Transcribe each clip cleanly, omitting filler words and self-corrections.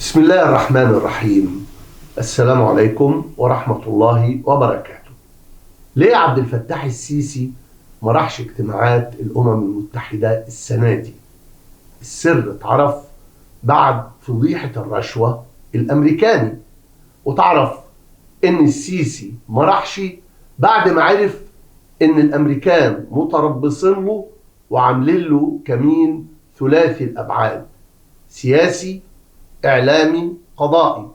بسم الله الرحمن الرحيم. السلام عليكم ورحمة الله وبركاته. ليه عبد الفتاح السيسي ما راحش اجتماعات الأمم المتحدة السنة دي؟ السر اتعرف بعد فضيحة الرشوة الأمريكاني، وتعرف إن السيسي ما راحش بعد ما عرف إن الأمريكان متربصين له وعاملين له كمين ثلاثي الأبعاد: سياسي، إعلامي، قضائي.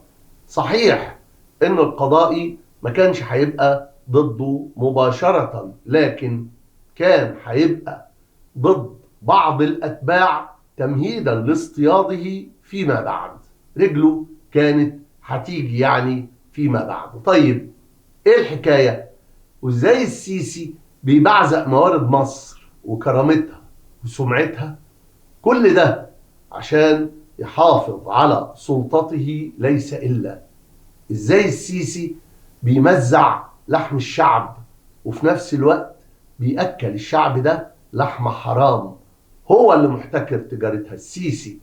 صحيح إن القضائي ما كانش هيبقى ضده مباشرة، لكن كان هيبقى ضد بعض الأتباع تمهيدا لاصطياده فيما بعد. رجله كانت هتيجي يعني فيما بعد. طيب إيه الحكاية؟ وإزاي السيسي بيبعزق موارد مصر وكرامتها وسمعتها؟ كل ده عشان يحافظ على سلطته ليس إلا. إزاي السيسي بيمزع لحم الشعب وفي نفس الوقت بيأكل الشعب ده لحمة حرام؟ هو اللي محتكر تجارتها. السيسي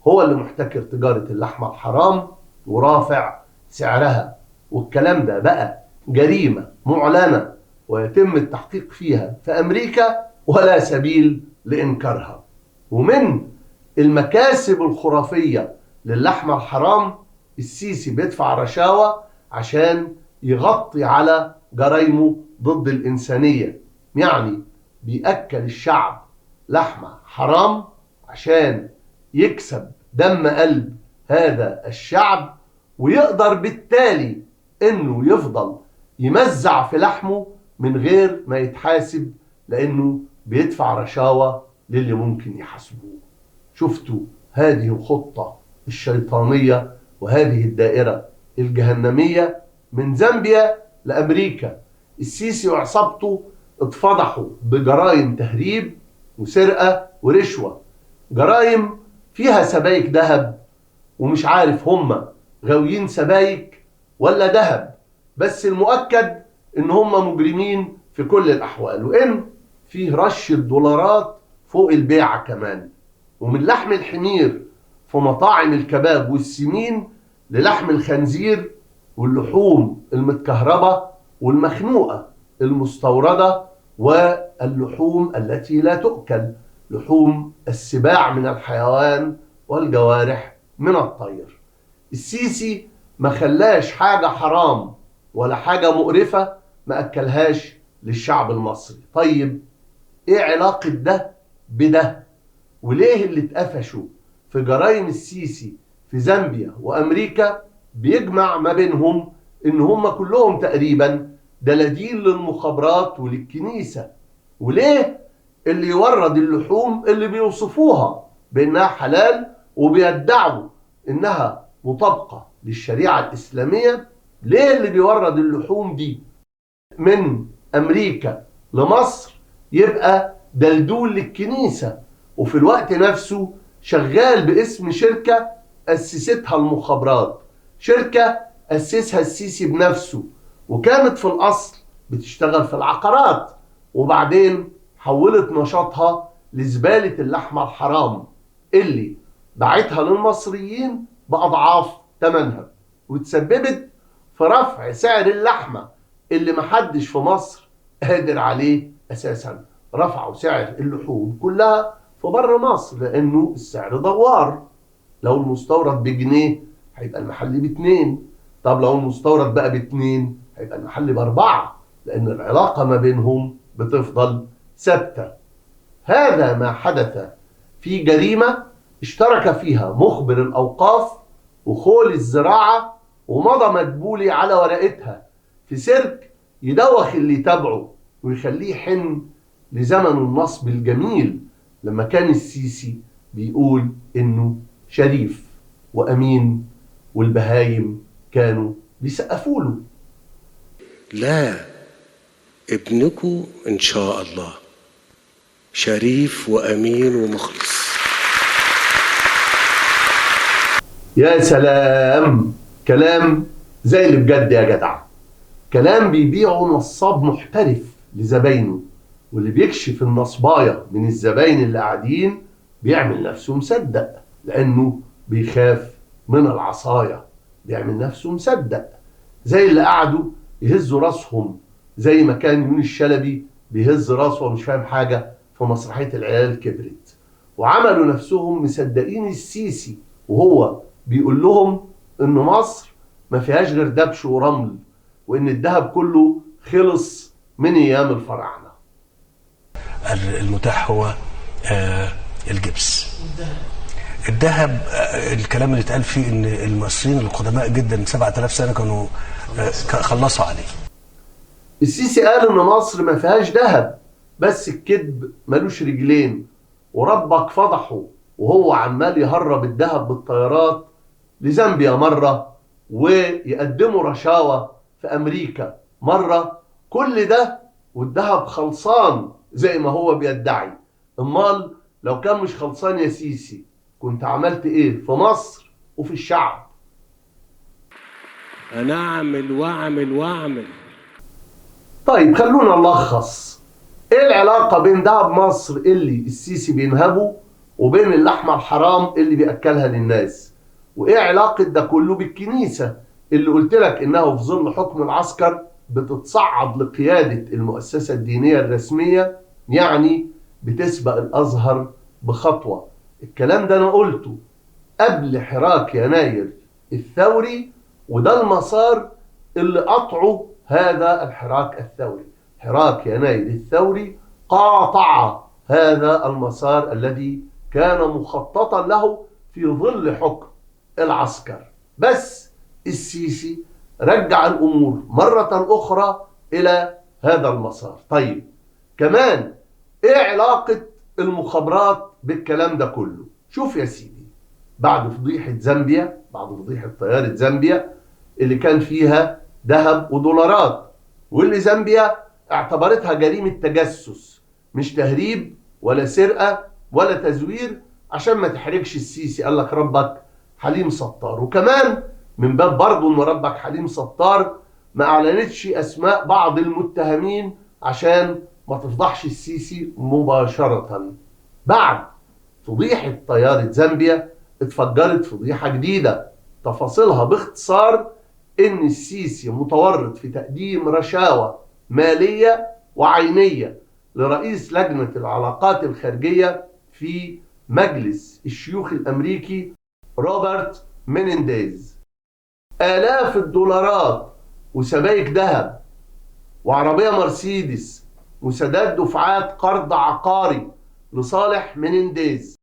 هو اللي محتكر تجارة اللحمة الحرام ورافع سعرها، والكلام ده بقى جريمة معلنة ويتم التحقيق فيها في أمريكا ولا سبيل لإنكارها. ومن المكاسب الخرافية للحمة الحرام، السيسي بيدفع رشاوى عشان يغطي على جرائمه ضد الإنسانية. يعني بيأكل الشعب لحمة حرام عشان يكسب دم قلب هذا الشعب، ويقدر بالتالي انه يفضل يمزع في لحمه من غير ما يتحاسب، لانه بيدفع رشاوى للي ممكن يحاسبوه. شفتوا هذه الخطة الشيطانية وهذه الدائرة الجهنمية من زامبيا لأمريكا. السيسي وعصابته اتفضحوا بجرائم تهريب وسرقة ورشوة، جرائم فيها سبايك ذهب، ومش عارف هم غاويين سبايك ولا ذهب، بس المؤكد ان هم مجرمين في كل الأحوال، وإن فيه رش الدولارات فوق البيعة كمان. ومن لحم الحمير في مطاعم الكباب والسمين للحم الخنزير واللحوم المتكهربة والمخنوقة المستوردة واللحوم التي لا تؤكل، لحوم السباع من الحيوان والجوارح من الطير. السيسي ما خلاش حاجة حرام ولا حاجة مقرفة ما أكلهاش للشعب المصري. طيب إيه علاقة ده بده؟ وليه اللي اتقفشوا في جرائم السيسي في زامبيا وأمريكا بيجمع ما بينهم إن هم كلهم تقريبا دلادين للمخابرات وللكنيسة؟ وليه اللي يورد اللحوم اللي بيوصفوها بأنها حلال وبيدعوا إنها مطابقة للشريعة الإسلامية، ليه اللي بيورد اللحوم دي من أمريكا لمصر يبقى دلدول للكنيسة، وفي الوقت نفسه شغال باسم شركة أسستها المخابرات، شركة أسسها السيسي بنفسه، وكانت في الأصل بتشتغل في العقارات، وبعدين حولت نشاطها لزبالة اللحمة الحرام اللي باعتها للمصريين بأضعاف ثمنها، وتسببت في رفع سعر اللحمة اللي محدش في مصر قادر عليه أساسا. رفعوا سعر اللحوم كلها في بره مصر لأنه السعر دوار. لو المستورد بجنيه هيبقى المحل باتنين، طب لو المستورد بقى باتنين هيبقى المحل باربعة، لأن العلاقة ما بينهم بتفضل ثابتة. هذا ما حدث في جريمة اشترك فيها مخبر الأوقاف وخول الزراعة ومضى مدبولي على ورقتها في سيرك يدوخ اللي يتابعه ويخليه حن لزمن النصب الجميل، لما كان السيسي بيقول إنه شريف وأمين والبهايم كانوا بيسقفوا له. لا، ابنكم إن شاء الله شريف وأمين ومخلص. يا سلام، كلام زي اللي بجد يا جدع. كلام بيبيعه نصاب محترف لزباينه، واللي بيكشف النصباية من الزباين اللي قاعدين بيعمل نفسه مصدق لأنه بيخاف من العصاية، بيعمل نفسه مصدق، زي اللي قعدوا يهزوا راسهم زي ما كان يونس شلبي بيهز راسه ومش فاهم حاجة في مسرحية العيال كبرت، وعملوا نفسهم مصدقين السيسي وهو بيقول لهم إن مصر ما فيهاش غير دبش ورمل، وإن الذهب كله خلص من أيام الفراعنة. المتاح هو الجبس. الذهب الكلام اللي اتقال فيه ان المصريين القدماء جدا 7000 سنه كانوا خلصوا عليه. السيسي قال ان مصر ما فيهاش ذهب، بس الكذب ملوش رجلين، وربك فضحه وهو عمال يهرب الذهب بالطيارات لزامبيا مرة، ويقدموا رشاوى في أمريكا مرة، كل ده والذهب خلصان زي ما هو بيدعي. امال لو كان مش خلصان يا سيسي كنت عملت ايه في مصر وفي الشعب؟ انا اعمل واعمل واعمل. طيب خلونا نلخص، ايه العلاقة بين دهب مصر اللي السيسي بينهبه وبين اللحمة الحرام اللي بيأكلها للناس؟ وايه علاقة ده كله بالكنيسة اللي قلت لك انها في ظل حكم العسكر بتتصعد لقيادة المؤسسة الدينية الرسمية، يعني بتسبق الازهر بخطوة؟ الكلام ده انا قلته قبل حراك يناير الثوري، وده المسار اللي قطعه هذا الحراك الثوري. حراك يناير الثوري قاطع هذا المسار الذي كان مخططا له في ظل حكم العسكر، بس السيسي رجع الأمور مرة أخرى إلى هذا المسار. طيب كمان إيه علاقة المخابرات بالكلام ده كله؟ شوف يا سيدي، بعد فضيحة زامبيا، بعد فضيحة طيارة زامبيا اللي كان فيها ذهب ودولارات، واللي زامبيا اعتبرتها جريمة تجسس مش تهريب ولا سرقة ولا تزوير، عشان ما تحرجش السيسي قال لك ربك حليم ستار. وكمان من باب برضه ان ربك حليم ستار ما اعلنتش اسماء بعض المتهمين عشان ما تفضحش السيسي مباشرة. بعد فضيحة طيارة زامبيا اتفجرت فضيحة جديدة، تفاصيلها باختصار ان السيسي متورط في تقديم رشاوى مالية وعينية لرئيس لجنة العلاقات الخارجية في مجلس الشيوخ الأمريكي روبرت مينينديز. آلاف الدولارات وسبائك ذهب وعربية مرسيدس وسداد دفعات قرض عقاري لصالح مينينديز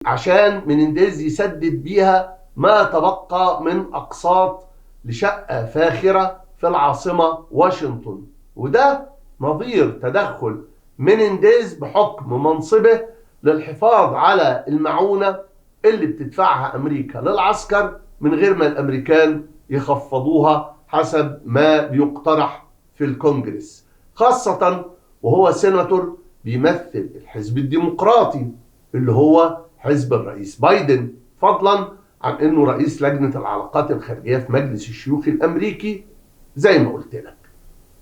عشان مينينديز يسدد بيها ما تبقى من أقساط لشقة فاخرة في العاصمة واشنطن. وده نظير تدخل مينينديز بحكم منصبه للحفاظ على المعونة اللي بتدفعها أمريكا للعسكر من غير ما الأمريكان يخفضوها حسب ما بيقترح في الكونجرس، خاصة وهو سيناتور بيمثل الحزب الديمقراطي اللي هو حزب الرئيس بايدن، فضلا عن انه رئيس لجنة العلاقات الخارجية في مجلس الشيوخ الامريكي زي ما قلت لك.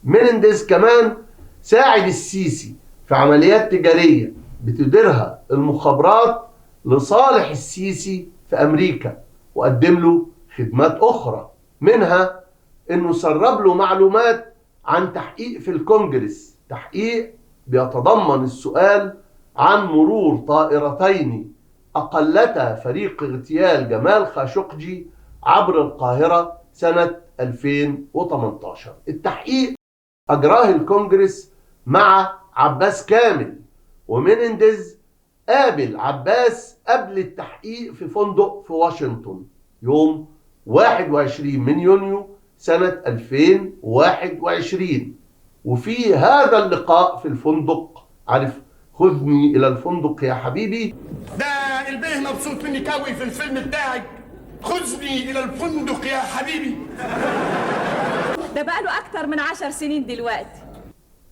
مينينديز كمان ساعد السيسي في عمليات تجارية بتديرها المخابرات لصالح السيسي في امريكا، وقدم له خدمات اخرى، منها انه سرب له معلومات عن تحقيق في الكونجرس، تحقيق بيتضمن السؤال عن مرور طائرتين أقلتا فريق اغتيال جمال خاشقجي عبر القاهرة سنة 2018. التحقيق أجراه الكونجرس مع عباس كامل، ومينينديز قابل عباس قبل التحقيق في فندق في واشنطن يوم 21 من يونيو سنة 2021. وفي هذا اللقاء في الفندق، عارف خذني إلى الفندق يا حبيبي، ده البيه مبسوط مني كوي في الفيلم بتاعك، خذني إلى الفندق يا حبيبي. ده بقاله أكتر من 10 سنين دلوقتي.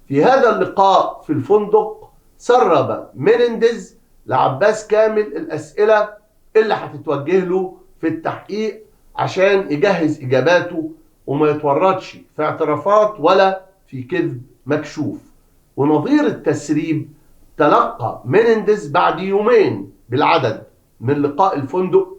في هذا اللقاء في الفندق سرب مينينديز لعباس كامل الأسئلة اللي هتتوجه له في التحقيق عشان يجهز إجاباته وما يتورطش في اعترافات ولا في كذب مكشوف. ونظير التسريب تلقى مينينديز بعد يومين بالعدد من لقاء الفندق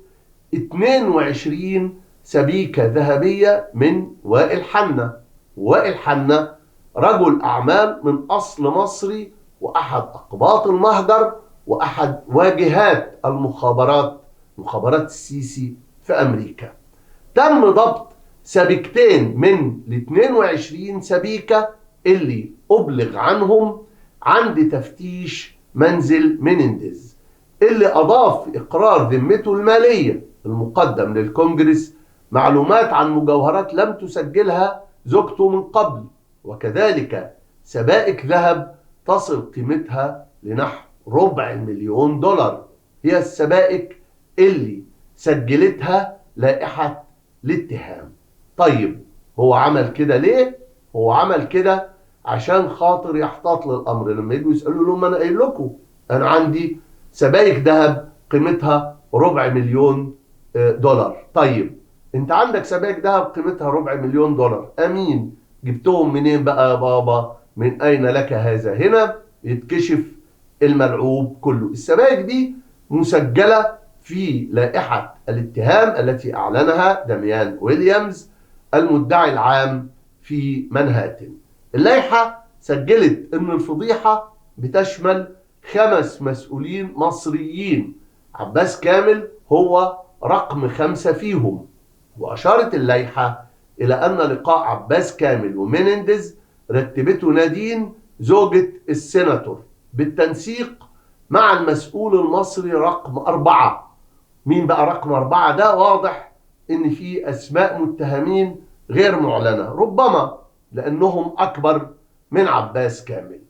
22 سبيكة ذهبية من وائل حنة. وائل حنة رجل أعمال من أصل مصري، وأحد أقباط المهجر، وأحد واجهات مخابرات السيسي في أمريكا. تم ضبط سبيكتين من ال 22 سبيكة اللي أبلغ عنهم عند تفتيش منزل مينينديز، اللي أضاف في إقرار ذمته المالية المقدم للكونجرس معلومات عن مجوهرات لم تسجلها زوجته من قبل، وكذلك سبائك ذهب تصل قيمتها لنحو $250,000. هي السبائك اللي سجلتها لائحة الاتهام. طيب هو عمل كده ليه؟ هو عمل كده عشان خاطر يحتاط للأمر. لما يجوا يسألوا لهم أنا قايل لكم أنا عندي سبائك ذهب قيمتها $250,000. طيب أنت عندك سبائك ذهب قيمتها $250,000، أمين جبتهم منين بقى يا بابا؟ من أين لك هذا؟ هنا يتكشف الملعوب كله. السبائك دي مسجلة في لائحة الاتهام التي أعلنها داميان ويليامز المدعي العام في منهاتن. اللائحة سجلت أن الفضيحة بتشمل 5 مسؤولين مصريين، عباس كامل هو رقم 5 فيهم. وأشارت اللائحة إلى أن لقاء عباس كامل ومينينديز رتبته نادين زوجة السيناتور بالتنسيق مع المسؤول المصري رقم 4. مين بقى رقم 4 ده؟ واضح إن في أسماء متهمين غير معلنة، ربما لأنهم أكبر من عباس كامل.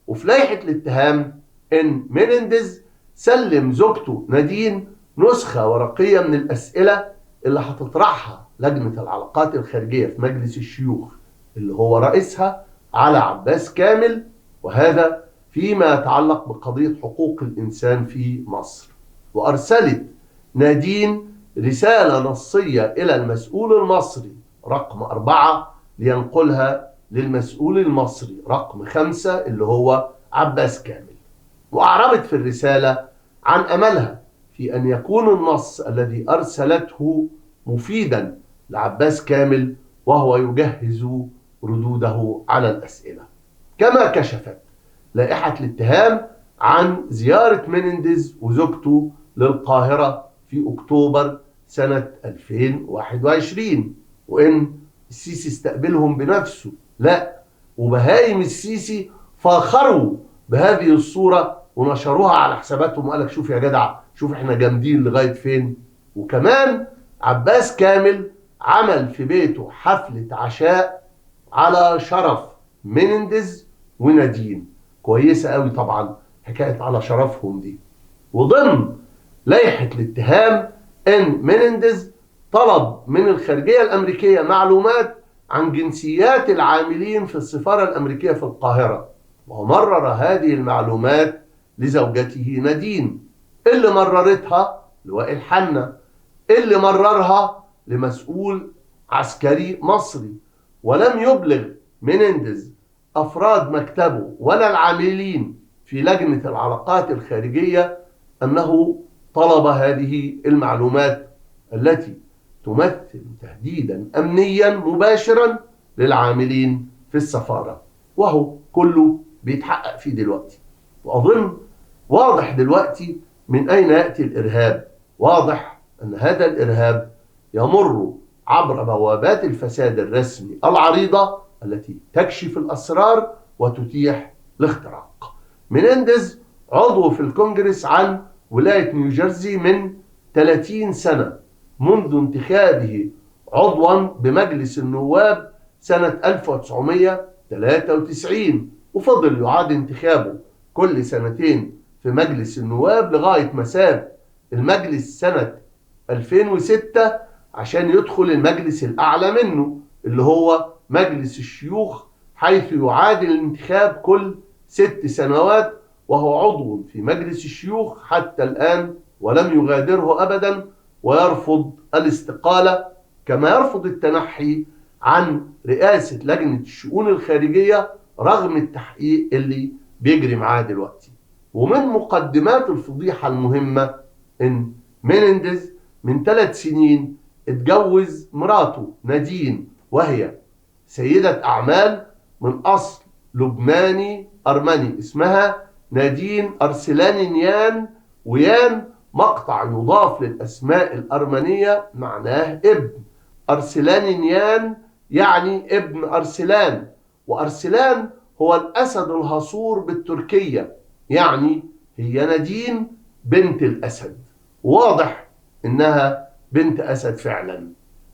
وفي لائحة الاتهام إن مينينديز سلم زوجته نادين نسخة ورقية من الأسئلة اللي هتطرحها لجنة العلاقات الخارجية في مجلس الشيوخ اللي هو رئيسها على عباس كامل، وهذا فيما يتعلق بقضية حقوق الإنسان في مصر. وأرسلت نادين رسالة نصية إلى المسؤول المصري رقم 4 لينقلها للمسؤول المصري رقم 5 اللي هو عباس كامل. وأعربت في الرسالة عن أملها في أن يكون النص الذي أرسلته مفيدا لعباس كامل وهو يجهز ردوده على الأسئلة. كما كشفت لائحة الاتهام عن زيارة مينينديز وزوجته للقاهرة في أكتوبر سنة 2021، وإن السيسي استقبلهم بنفسه. لا، وبهايم السيسي فاخروا بهذه الصورة ونشروها على حساباتهم وقال لك شوف يا جدع، شوف احنا جامدين لغاية فين. وكمان عباس كامل عمل في بيته حفلة عشاء على شرف مينينديز ونادين. كويسة قوي طبعا حكاية على شرفهم دي. وضمن لائحة الاتهام ان مينينديز طلب من الخارجية الأمريكية معلومات عن جنسيات العاملين في السفارة الأمريكية في القاهرة، ومرر هذه المعلومات لزوجته نادين، اللي مررتها لوائل حنة، اللي مررها لمسؤول عسكري مصري. ولم يبلغ مينينديز أفراد مكتبه ولا العاملين في لجنة العلاقات الخارجية أنه طلب هذه المعلومات التي تمثل تهديدا أمنيا مباشرا للعاملين في السفارة، وهو كله بيتحقق فيه دلوقتي. وأظن واضح دلوقتي من أين يأتي الإرهاب. واضح أن هذا الإرهاب يمر عبر بوابات الفساد الرسمي العريضة التي تكشف الأسرار وتتيح الاختراق. مينينديز عضو في الكونجرس عن ولاية نيوجيرسي من 30 سنة، منذ انتخابه عضوا بمجلس النواب سنة 1993، وفضل يعاد انتخابه كل سنتين في مجلس النواب لغاية ما ساب المجلس سنة 2006 عشان يدخل المجلس الأعلى منه اللي هو مجلس الشيوخ، حيث يعاد الانتخاب كل 6 سنوات، وهو عضو في مجلس الشيوخ حتى الآن ولم يغادره أبدا، ويرفض الاستقالة كما يرفض التنحي عن رئاسة لجنة الشؤون الخارجية رغم التحقيق اللي بيجري معاه دلوقتي. ومن مقدمات الفضيحة المهمة إن مينينديز من 3 سنين اتجوز مراته نادين، وهي سيدة أعمال من أصل لبناني أرمني اسمها نادين أرسلانيان، ويان مقطع يضاف للأسماء الأرمنية معناه ابن. أرسلانيان يعني ابن أرسلان، وأرسلان هو الأسد الهصور بالتركية، يعني هي نادين بنت الأسد. واضح إنها بنت أسد فعلا.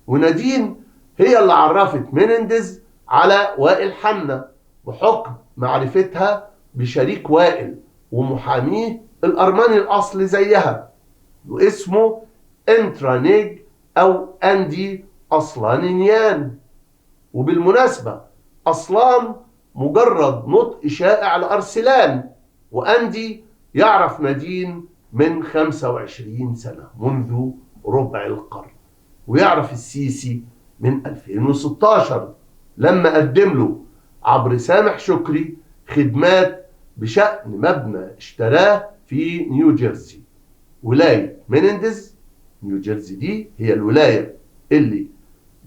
ونادين هي اللي عرفت مينينديز على وائل حنا بحكم معرفتها بشريك وائل ومحاميه الأرمني الأصل زيها، واسمه انترانيج أو أندي أصلانيان. وبالمناسبة أصلان مجرد نطق شائع لأرسلان، وأندي يعرف نادين من 25 سنة، منذ ربع القرن، ويعرف السيسي من 2016 لما قدم له عبر سامح شكري خدمات بشأن مبنى اشتراه في نيوجيرسي، ولاية مينينديز. نيوجيرسي دي هي الولاية اللي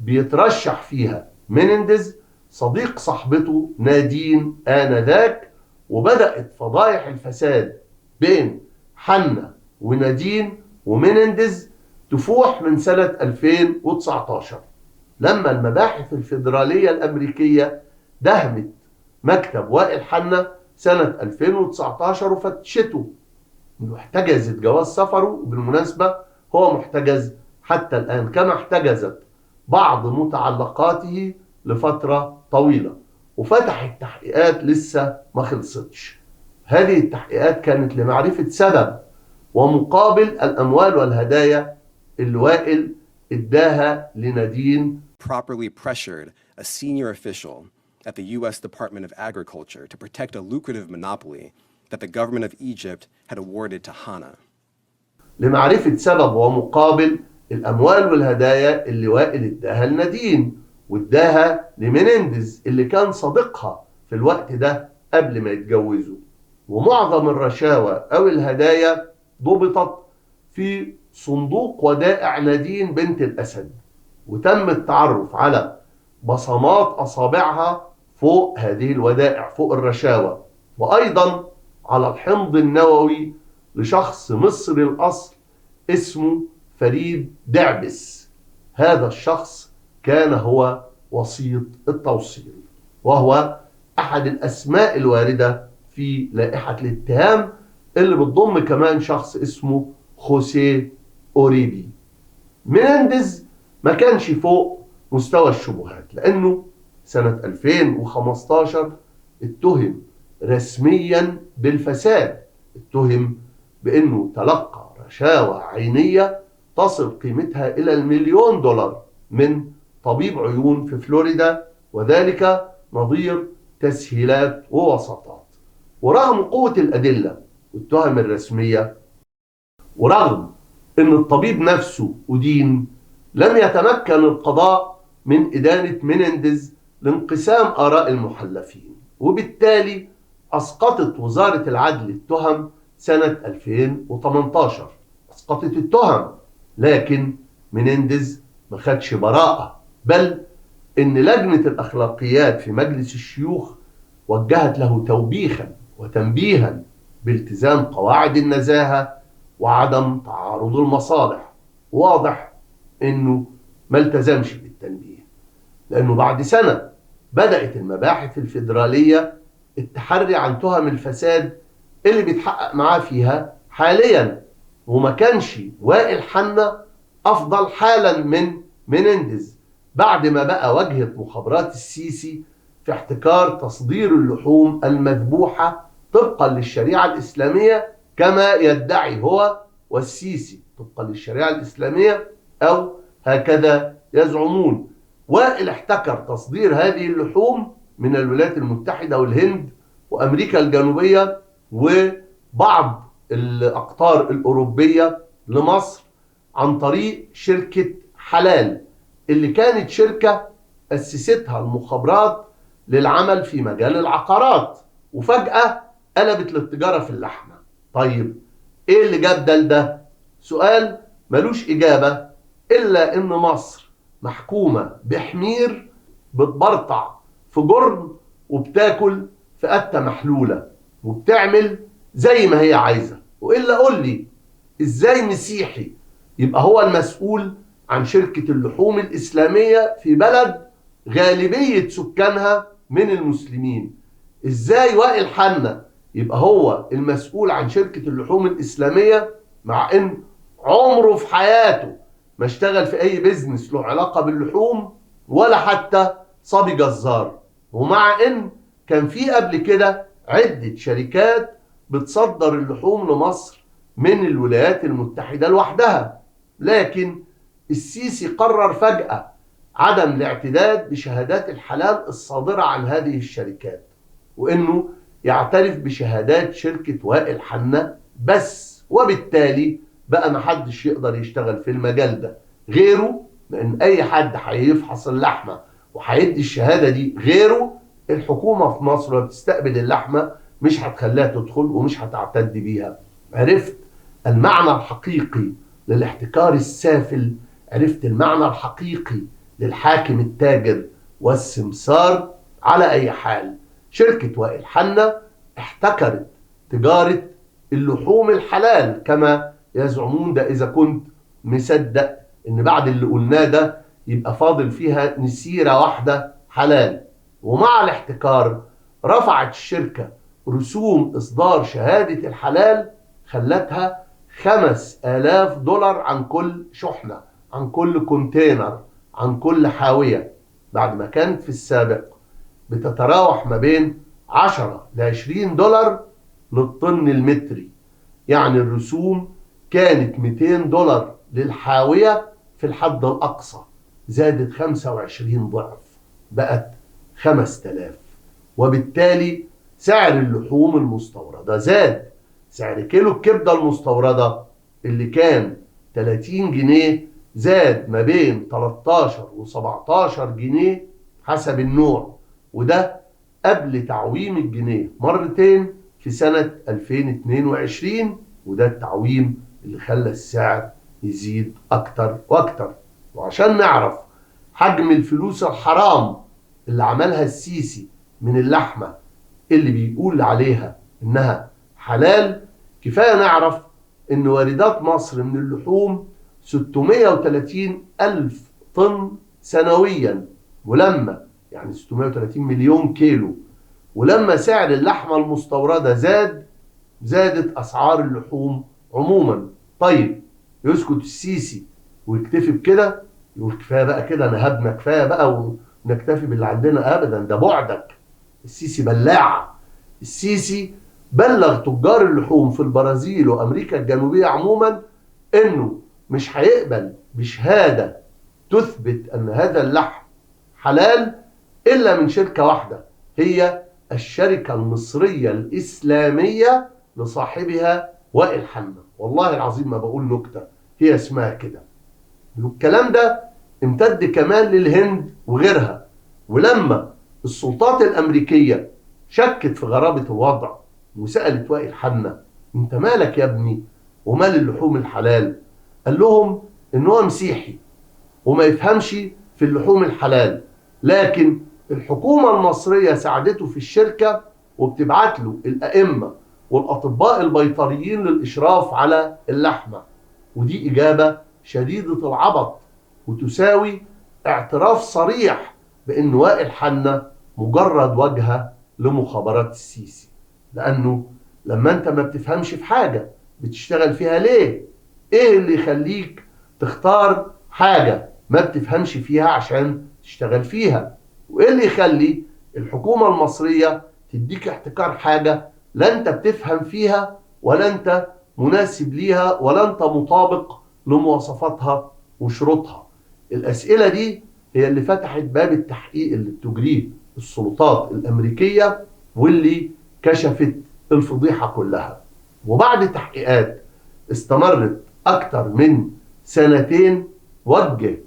بيترشح فيها مينينديز صديق صاحبته نادين آنذاك. وبدأت فضايح الفساد بين حنا ونادين ومينينديز تفوح من سنة 2019 لما المباحث الفيدرالية الأمريكية دهمت مكتب وائل حنا سنة 2019 وفتشته، واحتجزت جواز سفره. وبالمناسبة هو محتجز حتى الآن، كما احتجزت بعض متعلقاته لفترة طويلة، وفتحت تحقيقات لسه ما خلصتش. هذه التحقيقات كانت لمعرفة سبب ومقابل الأموال والهدايا اللي وائل اداها لنادين. Properly pressured a senior official at the U.S. Department of Agriculture to protect a lucrative monopoly that the government of Egypt had awarded to Hana. لمعرفة سبب ومقابل الأموال والهدايا اللي وائل اداها لنادين واداها لمينينديز اللي كان صديقها في الوقت ده قبل ما يتجوزوا. ومعظم الرشاوى أو الهدايا ضبطت في صندوق ودائع نادين بنت الأسد، وتم التعرف على بصمات أصابعها فوق هذه الودائع، فوق الرشاوى، وأيضا على الحمض النووي لشخص مصري الأصل اسمه فريد دعبس. هذا الشخص كان هو وسيط التوصيل، وهو أحد الأسماء الواردة في لائحة الاتهام اللي بتضم كمان شخص اسمه خوسيه أوريبي. مينينديز ما كانش فوق مستوى الشبهات، لأنه سنة 2015 اتهم رسميا بالفساد، اتهم بأنه تلقى رشاوى عينية تصل قيمتها إلى $1,000,000 من طبيب عيون في فلوريدا، وذلك نظير تسهيلات ووساطات. ورغم قوة الأدلة والتهم الرسمية، ورغم أن الطبيب نفسه أدين، لم يتمكن القضاء من إدانة مينينديز لانقسام آراء المحلفين، وبالتالي أسقطت وزارة العدل التهم سنة 2018. أسقطت التهم، لكن مينينديز ما خدش براءة، بل إن لجنة الأخلاقيات في مجلس الشيوخ وجهت له توبيخا وتنبيها بالتزام قواعد النزاهة وعدم تعارض المصالح. واضح إنه ما التزمش بالتنبيه، لأنه بعد سنة بدأت المباحث الفيدرالية التحري عن تهم الفساد اللي بيتحقق معاه فيها حاليا. وما كانش وائل حنا أفضل حالا من مينينديز بعد ما بقى واجهة مخابرات السيسي في احتكار تصدير اللحوم المذبوحة طبقا للشريعة الإسلامية كما يدعي هو والسيسي، طبقا للشريعة الإسلامية أو هكذا يزعمون. وائل احتكر تصدير هذه اللحوم من الولايات المتحدة والهند وأمريكا الجنوبية وبعض الأقطار الأوروبية لمصر عن طريق شركة حلال، اللي كانت شركة أسستها المخابرات للعمل في مجال العقارات، وفجأة قلبت للتجارة في اللحمة. طيب إيه اللي جاب ده؟ سؤال ملوش إجابة إلا إن مصر محكومة بحمير بتبرطع في جرن وبتاكل في قتة محلولة وبتعمل زي ما هي عايزة. وإلا قول لي إزاي مسيحي يبقى هو المسؤول عن شركة اللحوم الإسلامية في بلد غالبية سكانها من المسلمين؟ إزاي وائل حنا يبقى هو المسؤول عن شركة اللحوم الإسلامية مع إن عمره في حياته ما اشتغل في أي بيزنس له علاقة باللحوم ولا حتى صبي جزار، ومع إن كان في قبل كده عدة شركات بتصدر اللحوم لمصر من الولايات المتحدة لوحدها؟ لكن السيسي قرر فجأة عدم الاعتداد بشهادات الحلال الصادرة عن هذه الشركات، وإنه يعترف بشهادات شركة وائل حنا بس، وبالتالي بقى محدش يقدر يشتغل في المجال ده غيره، لأن أي حد هيفحص اللحمة وهيدي الشهادة دي غيره، الحكومة في مصر وبتستقبل اللحمة مش هتخليها تدخل ومش هتعتد بيها. عرفت المعنى الحقيقي للاحتكار السافل، عرفت المعنى الحقيقي للحاكم التاجر والسمسار. على أي حال شركة وائل حنا احتكرت تجارة اللحوم الحلال كما يزعمون، ده إذا كنت مصدق إن بعد اللي قلناه ده يبقى فاضل فيها نسيرة واحدة حلال. ومع الاحتكار رفعت الشركة رسوم إصدار شهادة الحلال خلتها $5000 عن كل شحنة، عن كل كونتينر، عن كل حاوية، بعد ما كانت في السابق بتتراوح ما بين 10 ل $20 للطن المتري. يعني الرسوم كانت $200 للحاوية في الحد الأقصى، زادت 25 ضعف بقت 5000، وبالتالي سعر اللحوم المستوردة زاد. سعر كيلو الكبدة المستوردة اللي كان 30 جنيه زاد ما بين 13 و 17 جنيه حسب النوع، وده قبل تعويم الجنيه مرتين في سنة 2022، وده التعويم اللي خلى السعر يزيد أكتر وأكتر. وعشان نعرف حجم الفلوس الحرام اللي عملها السيسي من اللحمة اللي بيقول عليها إنها حلال، كفاية نعرف إن واردات مصر من اللحوم 630 ألف طن سنويا، ولما يعني 630 مليون كيلو، ولما سعر اللحمة المستوردة زادت أسعار اللحوم عموما. طيب يسكت السيسي ويكتفي بكده؟ يقول كفاية بقى كده، نهبنا كفاية بقى ونكتفي باللي عندنا؟ أبدا، ده بعدك. السيسي بلاع. السيسي بلغ تجار اللحوم في البرازيل وأمريكا الجنوبية عموما إنه مش هيقبل بشهادة تثبت أن هذا اللحم حلال إلا من شركة واحدة، هي الشركة المصرية الإسلامية لصاحبها وائل حنا. والله العظيم ما بقول نكتة، هي اسمها كده. والكلام ده امتد كمان للهند وغيرها. ولما السلطات الأمريكية شكت في غرابة الوضع وسألت وائل حنا انت مالك يا ابني ومال اللحوم الحلال، قال لهم ان هو مسيحي وما يفهمش في اللحوم الحلال، لكن الحكومة المصرية ساعدته في الشركة وبتبعت له الأئمة والأطباء البيطريين للإشراف على اللحمة. ودي إجابة شديدة العبط وتساوي اعتراف صريح بأن وائل حنا مجرد واجهة لمخابرات السيسي. لأنه لما أنت ما بتفهمش في حاجة بتشتغل فيها ليه؟ إيه اللي يخليك تختار حاجة ما بتفهمش فيها عشان تشتغل فيها؟ وإيه اللي يخلي الحكومة المصرية تديك احتكار حاجة لا أنت بتفهم فيها ولا أنت مناسب ليها ولا أنت مطابق لمواصفاتها وشروطها؟ الأسئلة دي هي اللي فتحت باب التحقيق اللي بتجريه السلطات الأمريكية واللي كشفت الفضيحة كلها. وبعد تحقيقات استمرت أكثر من 2 وجه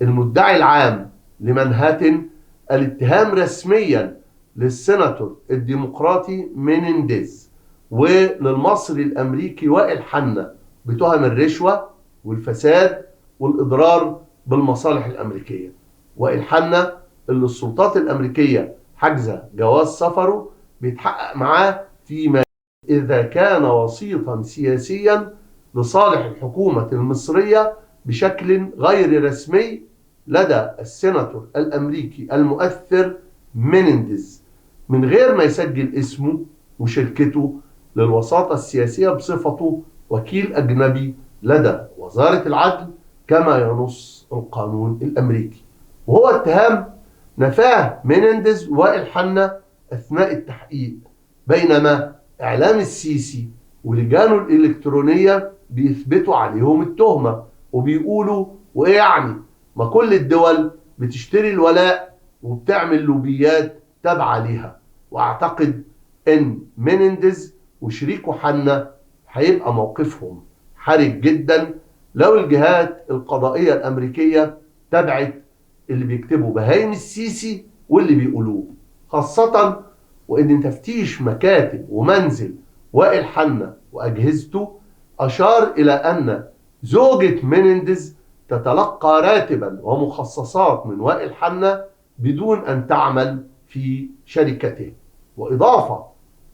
المدعي العام لمنهاتن الاتهام رسميا للسيناتور الديمقراطي مينينديز وللمصري الأمريكي وائل حنا بتهم الرشوة والفساد والإضرار بالمصالح الأمريكية. وائل حنا اللي السلطات الأمريكية حجزة جواز سفره بيتحقق معاه فيما إذا كان وسيطا سياسيا لصالح الحكومة المصرية بشكل غير رسمي لدى السيناتور الأمريكي المؤثر مينينديز، من غير ما يسجل اسمه وشركته للوساطة السياسية بصفته وكيل أجنبي لدى وزارة العدل كما ينص القانون الأمريكي. وهو اتهام نفاه مينينديز وائل حنا أثناء التحقيق، بينما إعلام السيسي ولجانه الإلكترونية بيثبتوا عليهم التهمة وبيقولوا وإيه يعني ما كل الدول بتشتري الولاء وبتعمل لوبيات تابعة ليها. وأعتقد إن مينينديز وشريكه حنا هيبقى موقفهم حرج جدا لو الجهات القضائية الأمريكية تبعت اللي بيكتبوا بهايم السيسي واللي بيقولوه، خاصة وإن تفتيش مكاتب ومنزل وائل حنا وأجهزته أشار إلى أن زوجة مينينديز تتلقى راتبا ومخصصات من وائل حنا بدون أن تعمل في شركته. وإضافة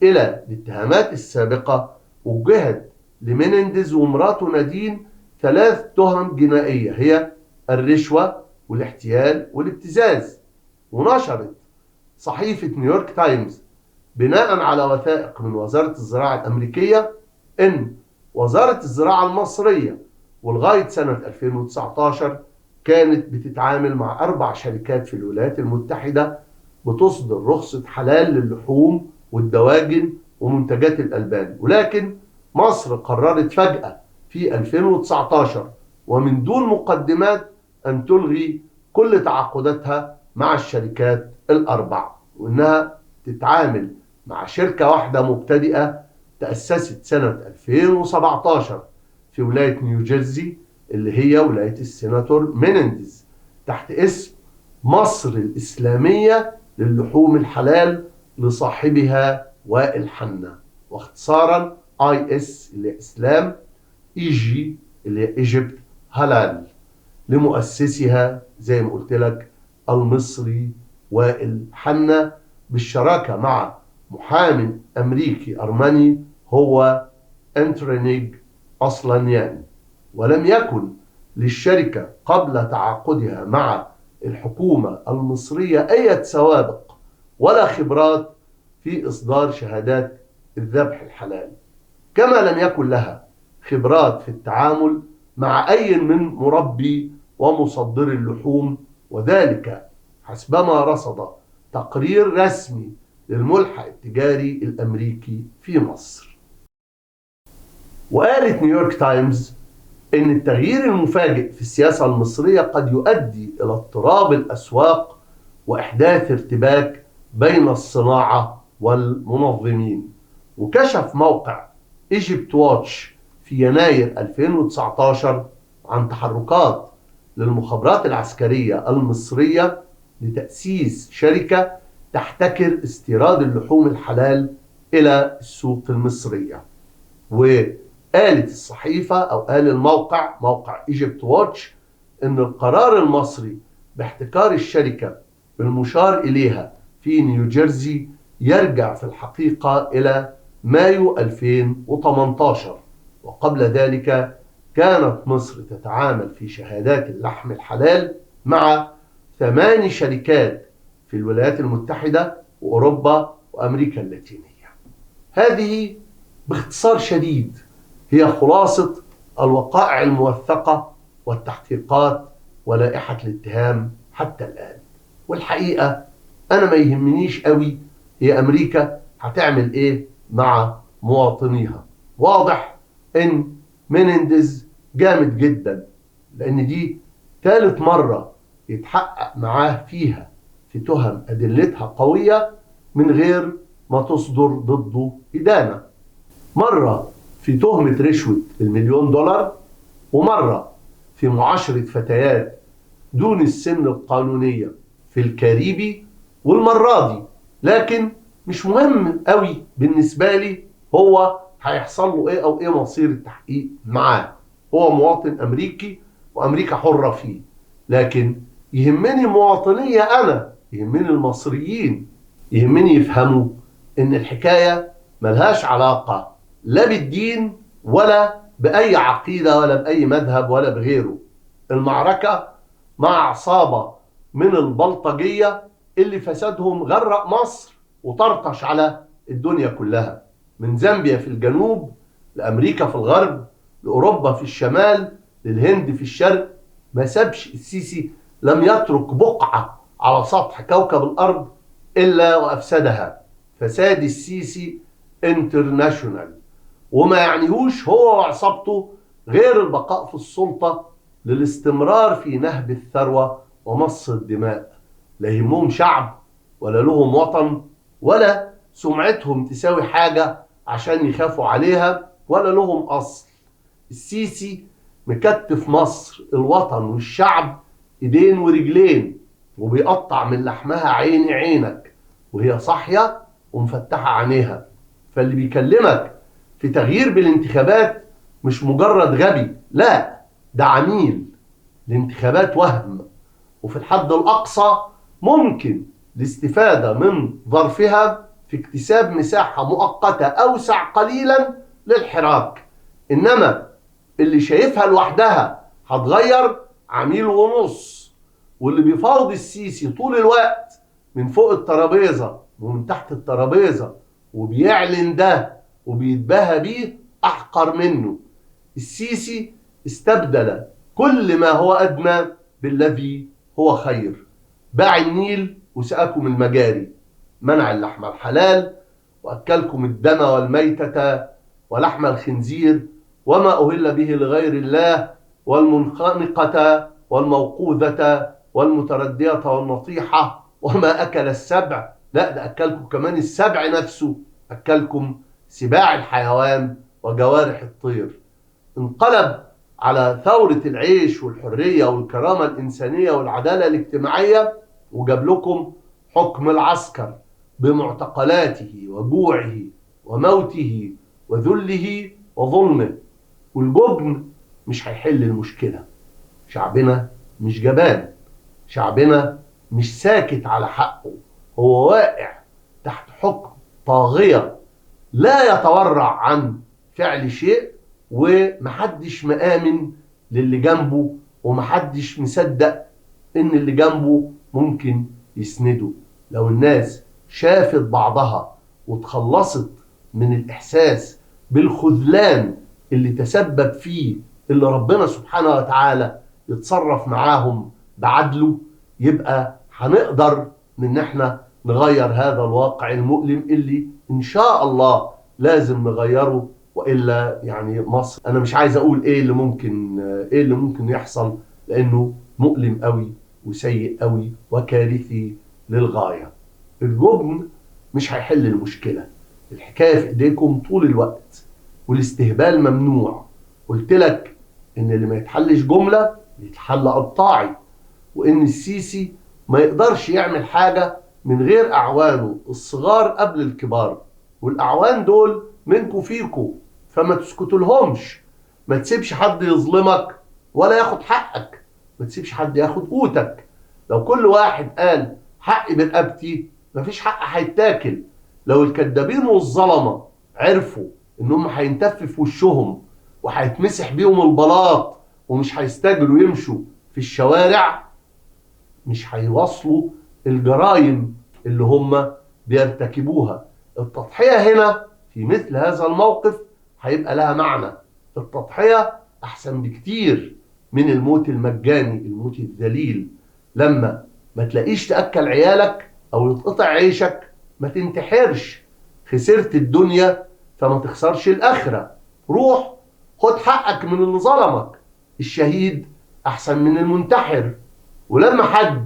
إلى الاتهامات السابقة وجهت لمينينديز ومراته نادين 3 تهم جنائية، هي الرشوة والاحتيال والابتزاز. ونشرت صحيفة نيويورك تايمز بناء على وثائق من وزارة الزراعة الأمريكية إن وزارة الزراعة المصرية ولغاية سنة 2019 كانت بتتعامل مع 4 شركات في الولايات المتحدة بتصدر رخصة حلال للحوم والدواجن ومنتجات الألبان، ولكن مصر قررت فجأة في 2019 ومن دون مقدمات أن تلغي كل تعاقداتها مع الشركات ال4 وإنها تتعامل مع شركة واحدة مبتدئة تأسست سنة 2017 في ولاية نيوجيرسي اللي هي ولاية السيناتور مينينديز تحت اسم مصر الإسلامية للحوم الحلال لصاحبها وائل حنا، واختصارا IS اللي إسلام، EG اللي إيجيبت هلال، لمؤسسها زي ما قلت لك المصري وائل حنا بالشراكة مع محامي أمريكي أرمني هو أنترينيج أصلانيان. ولم يكن للشركة قبل تعاقدها مع الحكومة المصرية أي سوابق ولا خبرات في إصدار شهادات الذبح الحلال، كما لم يكن لها خبرات في التعامل مع أي من مربي ومصدر اللحوم، وذلك حسبما رصد تقرير رسمي للملحق التجاري الأمريكي في مصر. وقالت نيويورك تايمز إن التغيير المفاجئ في السياسة المصرية قد يؤدي إلى اضطراب الأسواق وإحداث ارتباك بين الصناعة والمنظمين. وكشف موقع ايجيبت واتش في يناير 2019 عن تحركات للمخابرات العسكرية المصرية لتأسيس شركة تحتكر استيراد اللحوم الحلال إلى السوق المصرية. وقالت الصحيفة أو قال الموقع موقع ايجيبت واتش إن القرار المصري باحتكار الشركة المشار إليها في نيوجيرسي يرجع في الحقيقة إلى مايو 2018، وقبل ذلك كانت مصر تتعامل في شهادات اللحم الحلال مع 8 شركات في الولايات المتحدة وأوروبا وأمريكا اللاتينية. هذه باختصار شديد هي خلاصة الوقائع الموثقة والتحقيقات ولائحة الاتهام حتى الآن. والحقيقة أنا ما يهمنيش قوي هي أمريكا هتعمل إيه مع مواطنيها. واضح إن مينينديز جامد جدا، لأن دي 3 مرة يتحقق معاه فيها في تهم أدلتها قوية من غير ما تصدر ضده إدانة. مرة في تهمة رشوة $1,000,000، ومرة في معاشرة فتيات دون السن القانونية في الكاريبي، والمرة دي لكن مش مهم قوي بالنسبة لي هو هيحصل له ايه او ايه مصير التحقيق معاه. هو مواطن أمريكي وأمريكا حرة فيه، لكن يهمني مواطنية أنا، يهمني المصريين، يهمني يفهموا إن الحكاية ملهاش علاقة لا بالدين ولا بأي عقيدة ولا بأي مذهب ولا بغيره. المعركة مع عصابة من البلطجية اللي فسادهم غرق مصر وطرطش على الدنيا كلها، من زامبيا في الجنوب لأمريكا في الغرب لأوروبا في الشمال للهند في الشرق. ما سابش السيسي، لم يترك بقعة على سطح كوكب الأرض إلا وأفسدها. فساد السيسي انترناشونال، وما يعنيهوش هو وعصابته غير البقاء في السلطة للاستمرار في نهب الثروة ومص الدماء. لا يهمهم شعب ولا لهم وطن ولا سمعتهم تساوي حاجة عشان يخافوا عليها ولا لهم أصل. السيسي مكتف مصر الوطن والشعب ايدين ورجلين، وبيقطع من لحمها عيني عينك وهي صاحية ومفتحة عينيها. فاللي بيكلمك في تغيير بالانتخابات مش مجرد غبي، لا، ده عميل. الانتخابات وهم، وفي الحد الأقصى ممكن الاستفادة من ظرفها في اكتساب مساحة مؤقتة أوسع قليلا للحراك. إنما اللي شايفها لوحدها هتغير عميل ونص، واللي بيفاوض السيسي طول الوقت من فوق الترابيزة ومن تحت الترابيزة وبيعلن ده وبيتباهى بيه أحقر منه. السيسي استبدل كل ما هو أدنى بالذي هو خير. باع النيل وسقاكم المجاري، منع اللحم الحلال وأكلكم الدم والميتة ولحم الخنزير وما أهل به لغير الله والمنخنقة والموقوذة والمتردية والنطيحة وما أكل السبع. لا، ده أكلكم كمان السبع نفسه، أكلكم سباع الحيوان وجوارح الطير. انقلب على ثورة العيش والحرية والكرامة الإنسانية والعدالة الاجتماعية وجاب لكم حكم العسكر بمعتقلاته وجوعه وموته وذله وظلمه. والجبن مش هيحل المشكلة. شعبنا مش جبان، شعبنا مش ساكت على حقه، هو واقع تحت حكم طاغية لا يتورع عن فعل شيء، ومحدش مآمن للي جنبه ومحدش مصدق ان اللي جنبه ممكن يسنده. لو الناس شافت بعضها وتخلصت من الإحساس بالخذلان اللي تسبب فيه اللي ربنا سبحانه وتعالى يتصرف معاهم بعدله، يبقى هنقدر ان احنا نغير هذا الواقع المؤلم اللي ان شاء الله لازم نغيره. والا يعني مصر، انا مش عايز اقول ايه اللي ممكن يحصل، لانه مؤلم قوي وسيء قوي وكارثي للغاية. الجبن مش هيحل المشكلة، الحكاية في ايديكم طول الوقت، والاستهبال ممنوع. قلت لك ان اللي ما يتحلش جملة يتحل قطاعي، وان السيسي ما يقدرش يعمل حاجة من غير اعوانه الصغار قبل الكبار، والاعوان دول منكم فيكم، فما تسكتوا لهمش. ما تسيبش حد يظلمك ولا ياخد حقك، ما تسيبش حد ياخد قوتك. لو كل واحد قال حقي برقبتي مفيش حق هيتاكل. لو الكدابين والظلمه عرفوا انهم هينتف في وشهم وهيتمسح بيهم البلاط ومش هيستجروا يمشوا في الشوارع، مش هيواصلوا الجرائم اللي هم بيرتكبوها. التضحية هنا في مثل هذا الموقف هيبقى لها معنى. التضحية أحسن بكتير من الموت المجاني، الموت الذليل. لما ما تلاقيش تأكل عيالك أو يتقطع عيشك ما تنتحرش. خسرت الدنيا فما تخسرش الآخرة. روح خد حقك من اللي ظلمك. الشهيد أحسن من المنتحر. ولما حد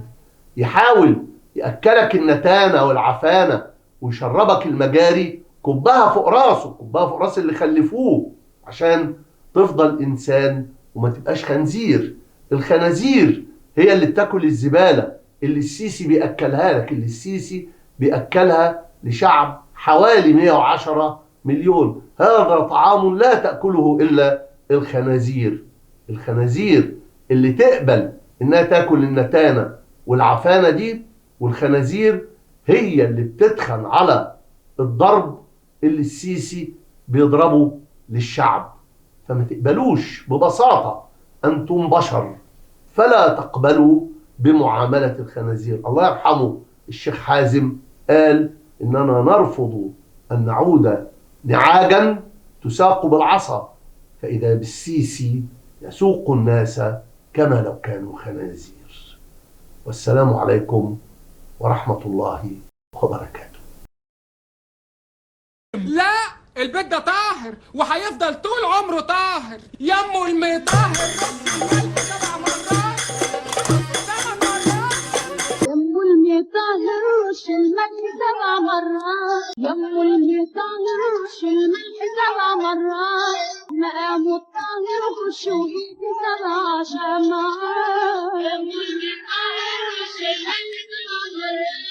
يحاول يأكلك النتانة والعفانة ويشربك المجاري، كبها فوق راسه، كبها فوق راس اللي خلفوه، عشان تفضل إنسان وما تبقاش خنزير. الخنازير هي اللي بتاكل الزبالة اللي السيسي بيأكلها لك، اللي السيسي بيأكلها لشعب حوالي 110 مليون. هذا طعام لا تأكله إلا الخنازير. الخنازير اللي تقبل انها تاكل النتانة والعفانة دي، والخنازير هي اللي بتتخن على الضرب اللي السيسي بيضربه للشعب. فما تقبلوش ببساطة، أنتم بشر فلا تقبلوا بمعاملة الخنازير. الله يرحمه الشيخ حازم قال إننا نرفض أن نعود نعاجا تساق بالعصا، فإذا بالسيسي يسوق الناس كما لو كانوا خنازير. والسلام عليكم ورحمة الله وبركاته. لا، البيت ده طاهر وهيفضل طول عمره طاهر. يمه المطهر سبع مرات، 8 مرات. يمه المطهر رش الملح 7 مرات. يمه المطهر رش الملح 7 مرات. مقامه الطاهر خشوه 7 شمعات. يمه المطهر رش الملح 7 مرات.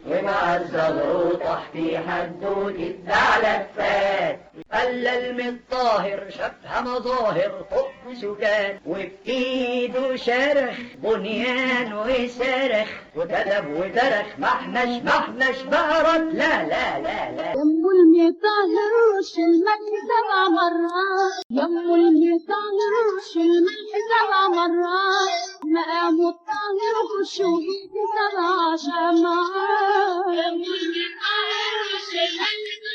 ومع الزغروطة في حدوتة ثعلب فات. خلى المطاهر شافها مظاهر حب سكان، وبإيده شرخ بنيان وصرخ، وكتب وترخ محمش بهرت. لا لا لا لا. يمه المطهر رش الملح 7 مرات. يمه المطهر رش الملح 7 مرات. مقامه الطاهر خشوه 7 شمعات. يمه المطهر رش الملح